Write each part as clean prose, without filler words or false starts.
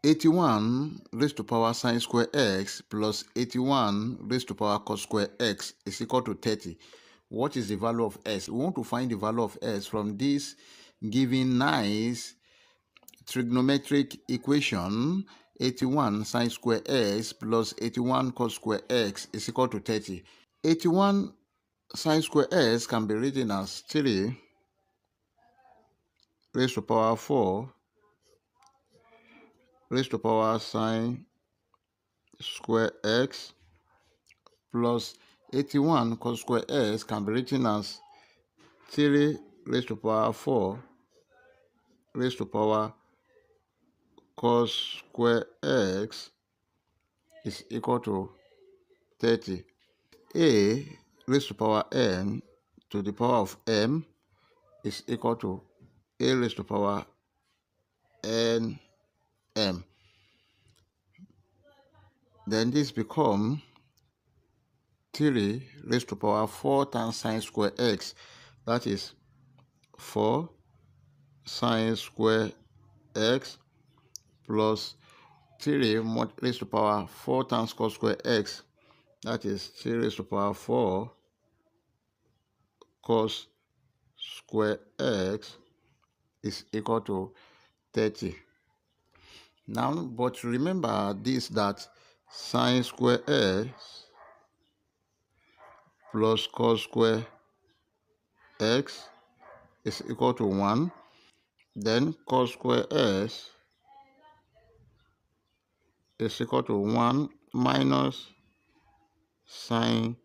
81 raised to power sine square x plus 81 raised to power cos square x is equal to 30. What is the value of s? We want to find the value of s from this given nice trigonometric equation. 81 sine square x plus 81 cos square x is equal to 30. 81 sine square x can be written as 3 raised to power 4 raised to power sine square x plus 81 cos square x can be written as 3 raised to power 4 raised to power cos square x is equal to 30. A raised to power n to the power of m is equal to a raised to power n m. Then this becomes 3 raised to power 4 times sine square x. That is 4 sine square x plus 3 raised to power 4 times cos square x. That is 3 raised to power 4 cos square x is equal to 30. Now, but remember this, that sine square x plus cos square x is equal to 1. Then cos square x is equal to 1 minus sine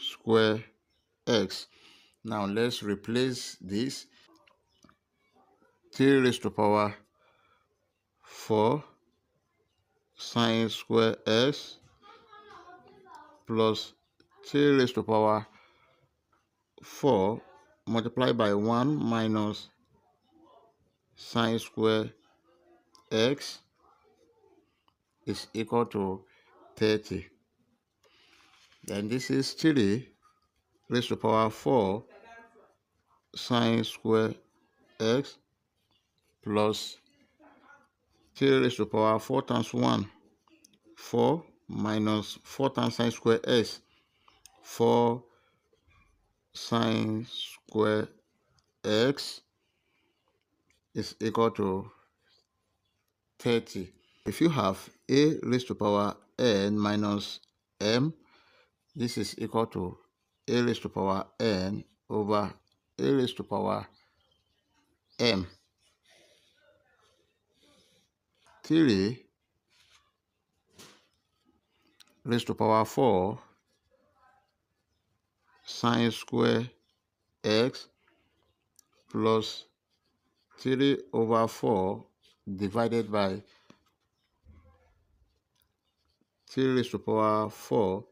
square x. Now let's replace this. 3 raised to power 4 sine square x plus 3 raised to power 4 multiplied by 1 minus sine square x is equal to 30. Then this is 3 raised to power 4 sine square x plus 3 raised to power 4 times 1, 4 minus 4 times sine square x, 4 sine square x is equal to 30. If you have a raised to power n minus m, this is equal to a raised to power n over a raised to power m. 3 raised to power 4 sine square x plus 3 over 4 divided by 3 raised to power 4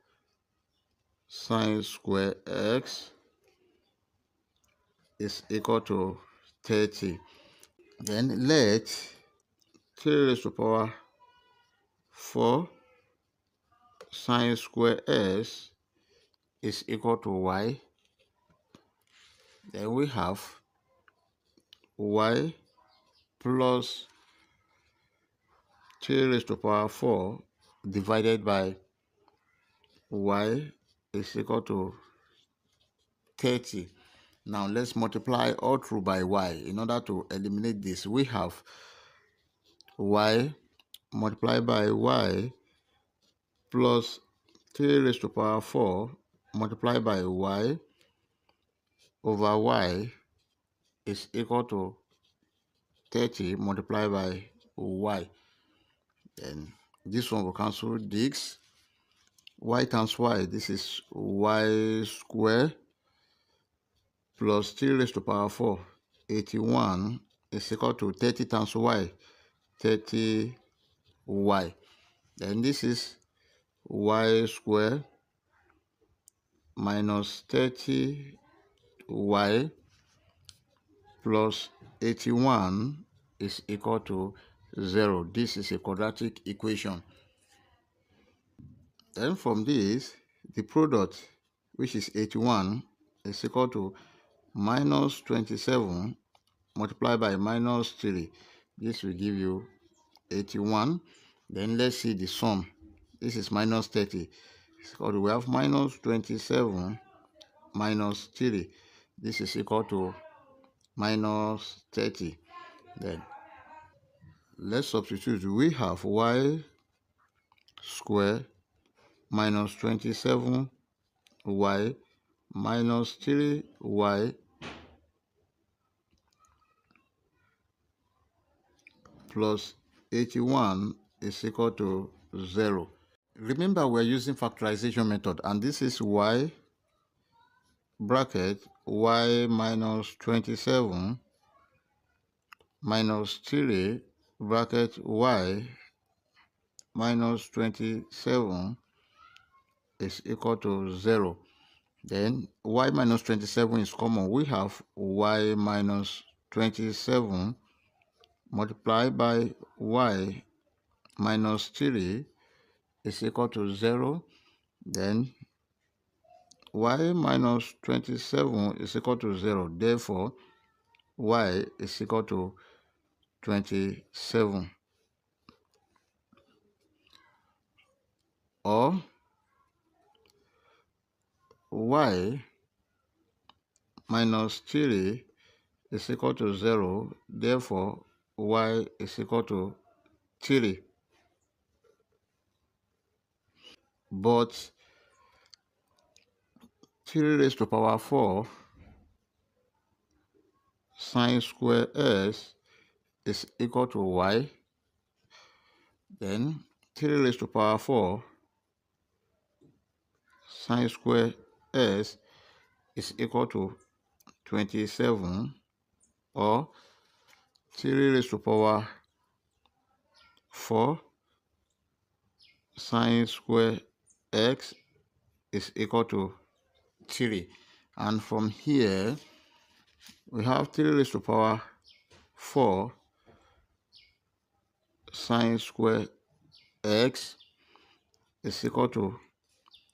sine square x is equal to 30. Then let 3 raised to power 4 sine square x is equal to y. Then we have y plus 3 raised to power 4 divided by y is equal to 30. Now let's multiply all through by y. In order to eliminate this, we have y multiplied by y plus 3 raised to power 4 multiplied by y over y is equal to 30 multiplied by y. Then this one will cancel this. Y times y, this is y square plus 3 raised to power 4, 81 is equal to 30 times y, 30y. Then this is y square minus 30y plus 81 is equal to 0. This is a quadratic equation. Then from this, the product, which is 81, is equal to minus 27 multiplied by minus 3. This will give you 81. Then let's see the sum. This is minus 30. It's equal to, we have minus 27 minus 3. This is equal to minus 30. Then let's substitute. We have y squared minus 27y minus 3y plus 81 is equal to 0. Remember, we're using factorization method, and this is y bracket y minus 27 minus 3 bracket y minus 27 is equal to 0. Then y minus 27 is common. We have y minus 27 multiplied by y minus 3 is equal to 0. Then y minus 27 is equal to 0. Therefore, y is equal to 27. Or y minus 3 is equal to 0. Therefore, y is equal to 3. But 3 raised to power 4 sine square s is equal to y. Then 3 raised to power 4 sine square s is equal to 27, or 3 raised to power 4 sine square x is equal to 3. And from here, we have 3 raised to power 4 sine square x is equal to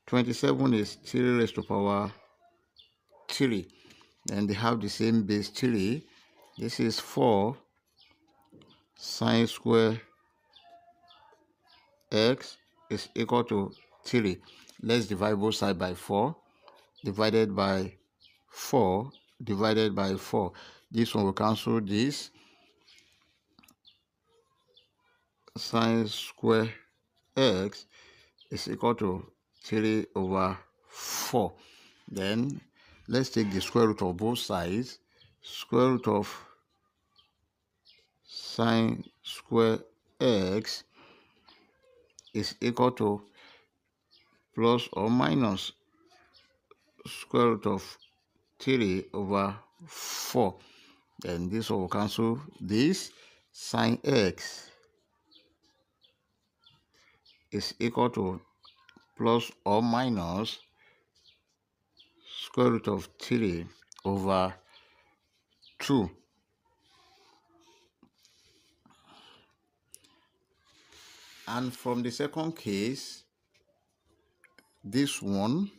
27 is 3 raised to power 3. Then they have the same base 3. This is 4 sine square x is equal to 3. Let's divide both sides by 4. Divided by 4 divided by 4. This one will cancel this. Sine square x is equal to 3 over 4. Then let's take the square root of both sides. Square root of sine square x is equal to plus or minus square root of 3 over 4. Then this one will cancel this. Sine x is equal to plus or minus square root of 3 over 2. And from the second case, this one,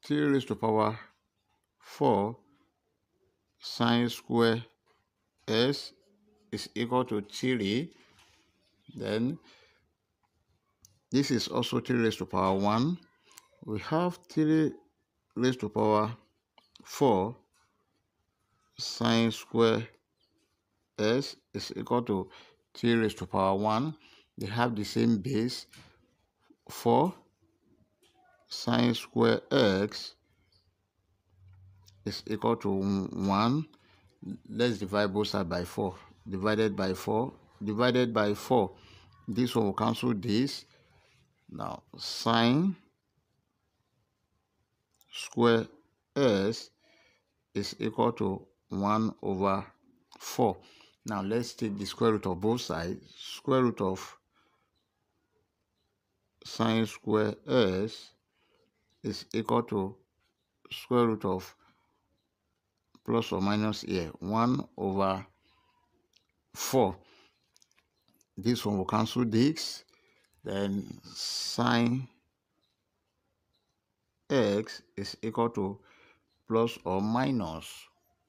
three raised to power 4 sine square s is equal to 3. Then this is also 3 raised to power 1. We have 3 raised to power 4 sine square s is equal to 3 raised to power 1. They have the same base. 4 sine square x is equal to 1. Let's divide both sides by 4. Divided by 4. Divided by 4. This one will cancel this. Now, sine square s is equal to 1 over 4. Now, let's take the square root of both sides. Square root of sine square s is equal to square root of plus or minus here, 1 over 4. This one will cancel this. Then sine x is equal to plus or minus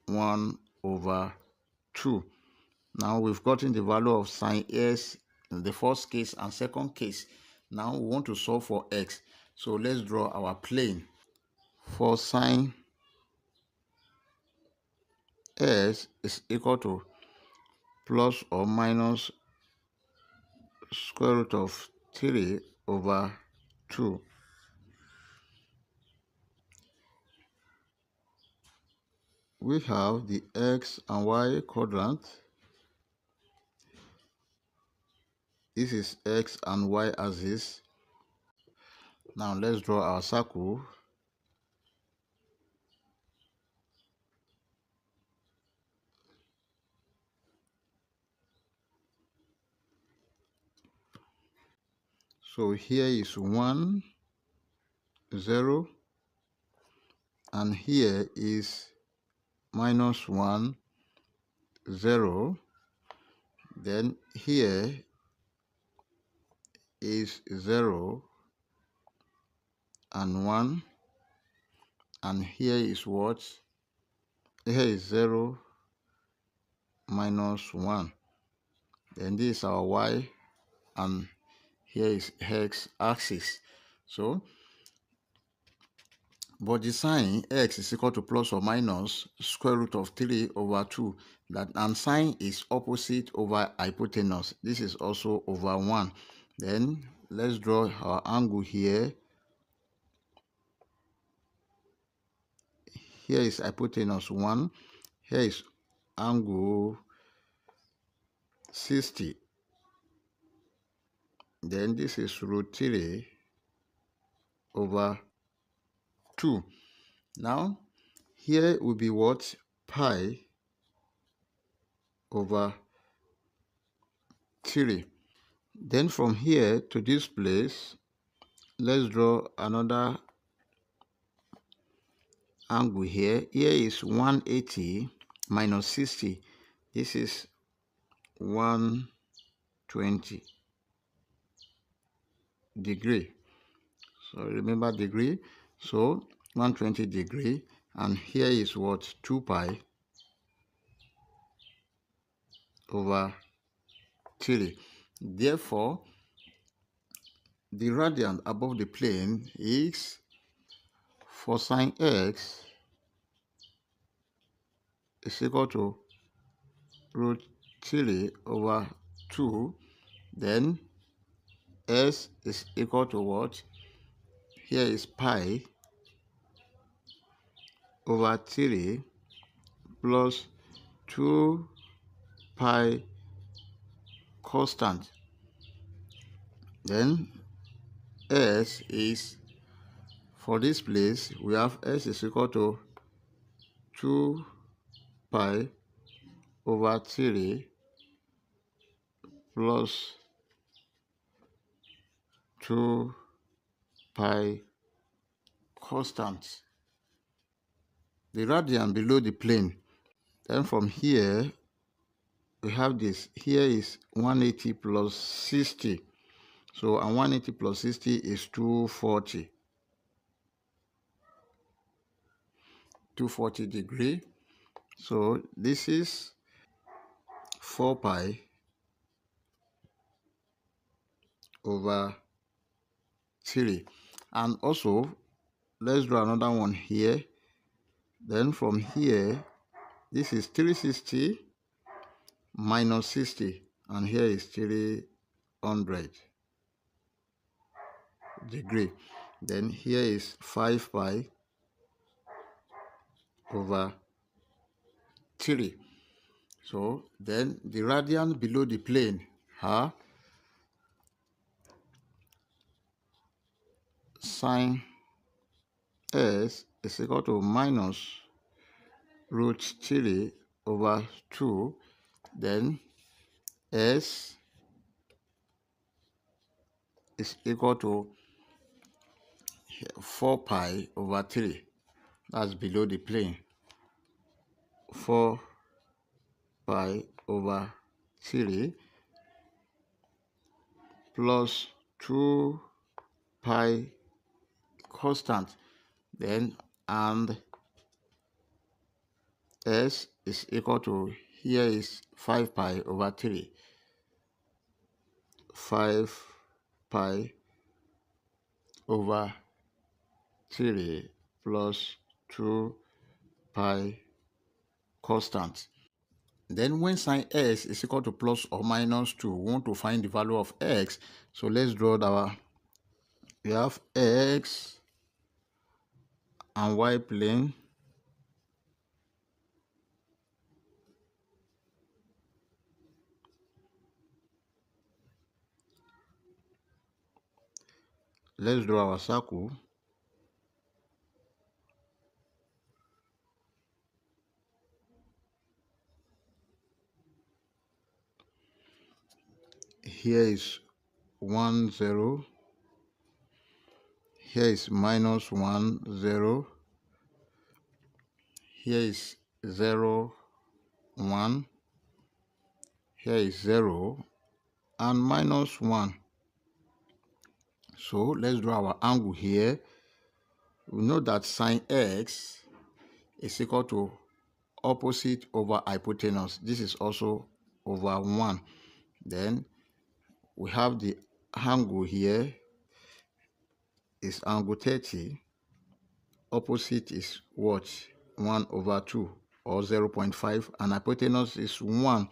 1 over 2. Now we've gotten the value of sine s in the first case and second case. Now we want to solve for x. So let's draw our plane. For sine s is equal to plus or minus square root of 3 over 2. We have the x and y quadrant. This is x and y axis. Now let's draw our circle. So here is 1, 0, and here is minus 1, 0. Then here is 0 and 1, and here is what? Here is 0 minus 1. Then this is our y, and here is x axis. So, but the sign x is equal to plus or minus square root of 3 over 2. And sine is opposite over hypotenuse. This is also over 1. Then let's draw our angle here. Here is hypotenuse 1. Here is angle 60. Then this is root 3 over 2. Now, here will be what? Pi over 3. Then from here to this place, let's draw another angle here. Here is 180 minus 60. This is 120 degree. So remember degree. So 120 degree. And here is what? 2 pi over 3. Therefore, the radian above the plane is, for sine x, is equal to root 3 over 2. Then s is equal to what? Here is pi over 3 plus 2 pi constant. Then s is, for this place, we have s is equal to 2 pi over 3 plus 2 pi constant. The radian below the plane. Then from here, we have this. Here is 180 plus 60. So, and 180 plus 60 is 240. 240 degree. So, this is 4 pi over 3. And also, let's draw another one here. Then from here, this is 360 minus 60. And here is 300 degree. Then here is 5 pi over 3. So then the radian below the plane, sine s is equal to minus root 3 over 2. Then s is equal to 4 pi over 3. That's below the plane. 4 pi over 3 plus 2 pi constant. Then, and S is equal to, here is 5 pi over 3. 5 pi over 3 plus 2 pi constant. Then when sine s is equal to plus or minus 2, we want to find the value of x. So let's draw we have x and y plane. Let's draw our circle. Here is 1, 0. Here is minus 1, 0. Here is 0, 1. Here is 0 and minus 1. So let's draw our angle here. We know that sine x is equal to opposite over hypotenuse. This is also over 1. Then we have the angle here is angle 30. Opposite is what? 1 over 2 or 0.5, and hypotenuse is 1.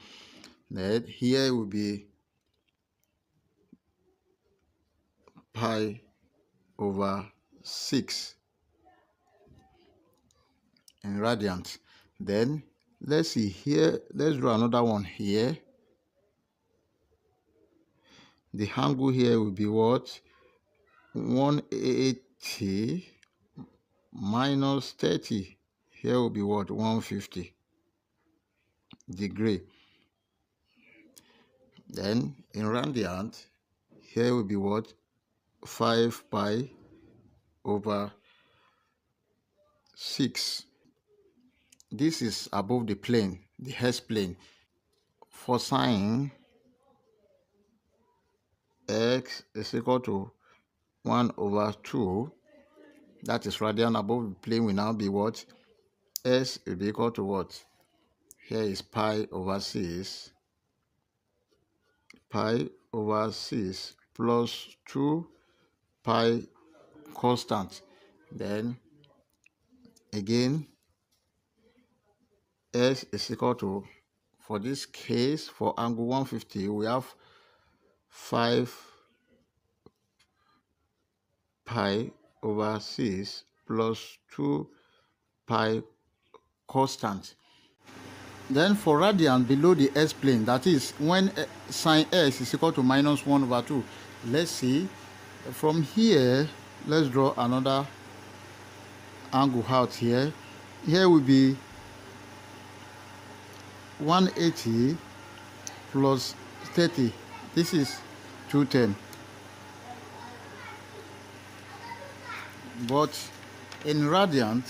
Then here will be pi over 6 in radians. Then let's see here, let's draw another one here. The angle here will be what? 180 minus 30. Here will be what? 150 degree. Then in radians, here will be what? 5 pi over 6. This is above the plane, the S plane. For sine x is equal to 1 over 2. That is radian above the plane will now be what? S will be equal to what? Here is pi over 6. Pi over 6 plus 2 pi constant. Then again, S is equal to, for this case, for angle 150, we have 5 pi over 6 plus 2 pi constant. Then for radian below the s-plane, that is when sine s is equal to minus 1 over 2. Let's see, from here, let's draw another angle out here. Here will be 180 plus 30. This is 210. But in radiant,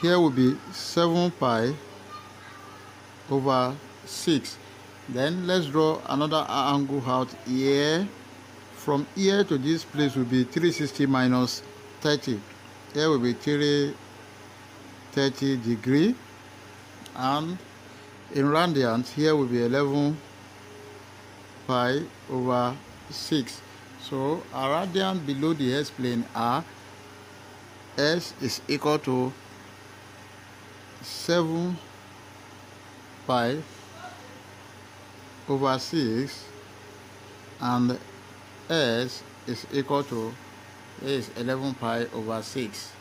here will be 7 pi over 6. Then let's draw another angle out here. From here to this place will be 360 minus 30. Here will be 330 degree. And in radians, here will be 11 pi over 6. So our radian below the s-plane are s is equal to 7 pi over 6 and s is equal to 11 pi over 6.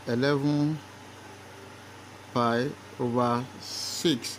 11 pi over 6.